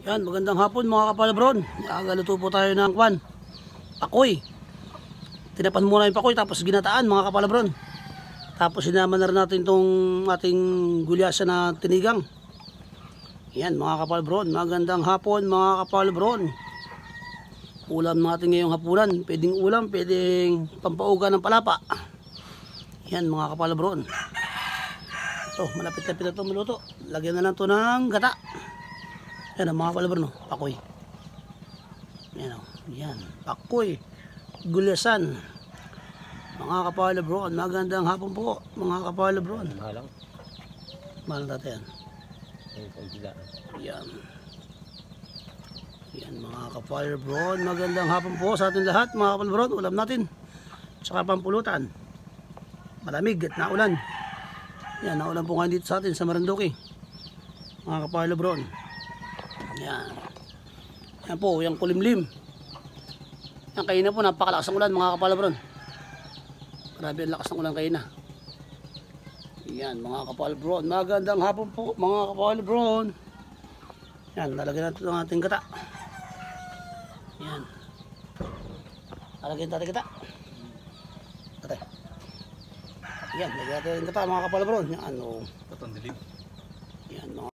Yan, magandang hapon mga kapalabron. Nagaluto po tayo ng kwan, pakoy. Tinapan muna yung pakoy tapos ginataan mga kapalabron. Tapos sinama na rin natin itong ating gulyasa na tinigang. Yan mga kapalabron, magandang hapon mga kapalabron. Ulam natin ngayong hapunan. Pwedeng ulam, pwedeng pampauga ng palapa. Yan mga kapalabron. Ito, malapit-lapit na ito maluto. Lagyan na lang ito ng gata. Yan ang mga kapalabron, no? Pakoy. Yan o, yan, pakoy, gulyasan. Mga kapalabron, magandang hapon po mga kapalabron. Mahalang. Mahalang dati yan. Yan. Yan mga kapalabron, magandang hapon po sa ating lahat mga kapalabron. Ulam natin, tsaka pampulutan. Malamig at naulan. Yan, naulan po ngayon dito sa atin sa Marinduque mga kapalabron. Yan. Yan po, yung kulimlim. Yan kayo na po, napakalakas ng ulan mga kapalabron. Grabe ang lakas ng ulan kayo na. Yan mga kapalabron, magandang hapon po mga kapalabron. Yan, lalagyan natin ang ating gata. Yan. Lalagyan natin gata. Gata. Yan, lagyan natin ang gata mga kapalabron. Yan, o. Patong dilim. Yan mga